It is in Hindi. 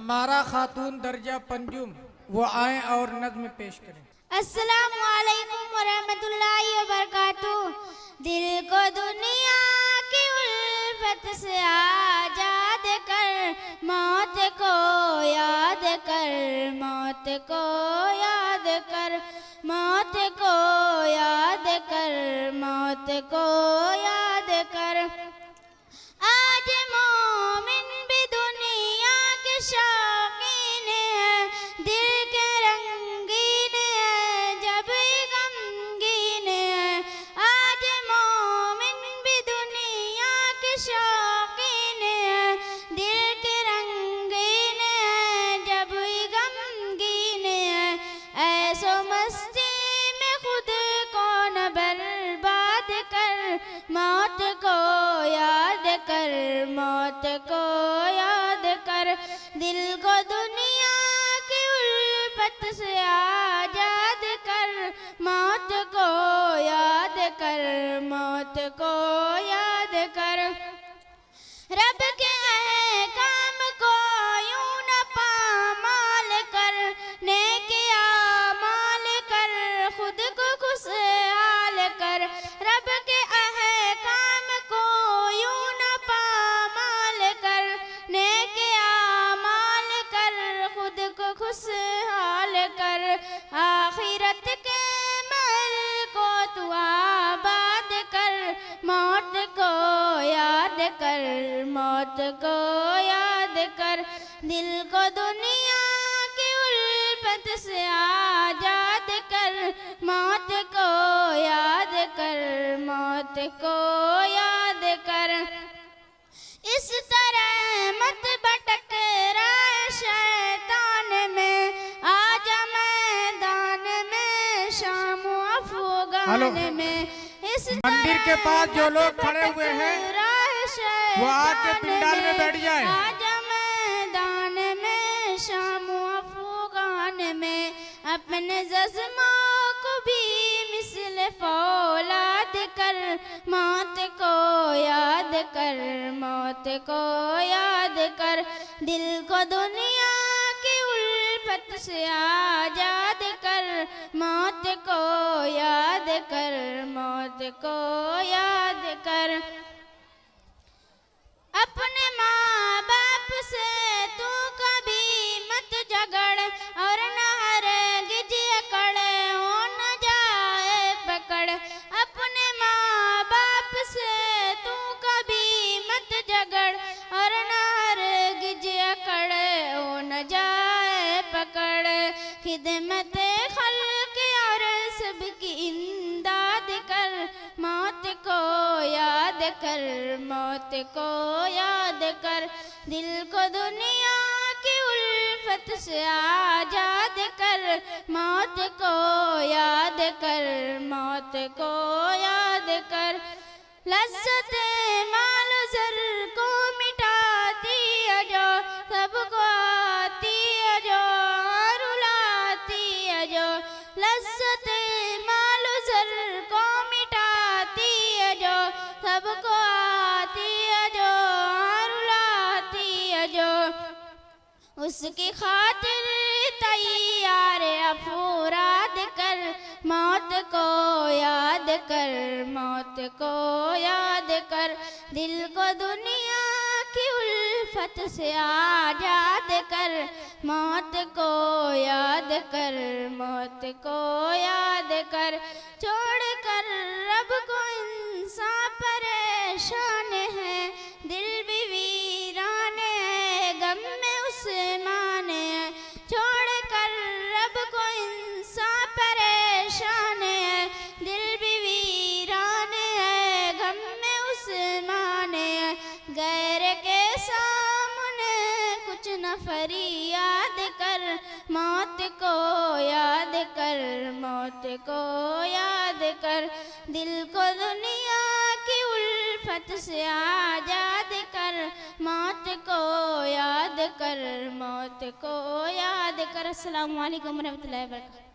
अमारा खातून दर्जा पंजुम वो आए और नज्म पेश करें। अस्सलामु अलैकुम वरहमतुल्लाहि वबरकातुहू। दिल को दुनिया की उल्फत से आजाद कर, मौत को याद कर, मौत को याद कर, मौत को याद कर, मौत को याद कर। आज मोमिन भी दुनिया के शौकीन है, दिल के रंगीन है, जब गमगीन है। आज मोमिन भी दुनिया के शौकीन है, दिल के रंगीन है, जब गमगीन है। ऐसो मस्ती में खुद को न बर्बाद कर, मौत को याद कर, मौत को याद कर। दिल को दुनिया की उल्फत से आजाद कर, मौत को याद कर, मौत को याद कर। रब के अहकाम को यूं न पामाल कर, नेकी आमाल कर, खुद को खुशहाल कर। रब के अहकाम को यूं न पामाल कर, नेकी आमाल कर, खुद को खुशहाल कर। आखिरत के महल को तू आबाद कर, मौत को याद कर, मौत को याद कर। दिल को दुनिया की उल्फत से आजाद कर, मौत को याद कर, मौत को याद कर। इस तरह मत भटक रहा शैतान में, आजा मैदान में शाम अफगान में। इस मंदिर के पास जो लोग खड़े हुए हैं वो आके पिंडाल में बैठ जाए। आजा मैदान में शाम अफगान में, अपने जज्बों को भी मिसल फौलाद कर, मौत को याद कर, मौत को याद कर। दिल को दुनिया की उल्फत से आजाद कर, मौत को याद कर, मौत को याद कर। अपने माँ बाप से तू कभी मत झगड़, और न हरगिज अकड़ हो न जाए पकड़। अपने माँ बाप से तू कभी मत झगड़, और न हरगिज अकड़ हो न जाए पकड़। खिदमत खल्क और सबकी इमदाद कर, मौत को याद कर, मौत को याद कर। दिल को दुनिया की उल्फत से आजाद कर, मौत को याद कर, मौत को याद कर। लज्जत माल ज़र को मिटाती है जो, सबको आती है जो, और रुलाती है जो। लज्जत माल ज़र को मिटाती है जो, सबको आती है जो, और रुलाती है जो। उसकी खातिर तैयार अफराद कर, मौत को याद कर, मौत को याद कर। दिल को दुनिया की उल्फत से आजाद कर, मौत को याद कर, मौत को याद कर। छोड़ कर रब को इंसान परेशान है, दिल भी वीरान है, गम में उस्मान है। छोड़ कर रब को इंसान परेशान है, दिल भी वीरान है, गम में उस्मान है। गैर के सामने कुछ न फरियाद कर, मौत को याद कर, मौत को याद कर। दिल को दुनिया की उल्फत से आजाद कर, मौत को याद कर, मौत को याद कर। अस्सलामु अलैकुम वरहमतुल्लाहि वबरकातुहू।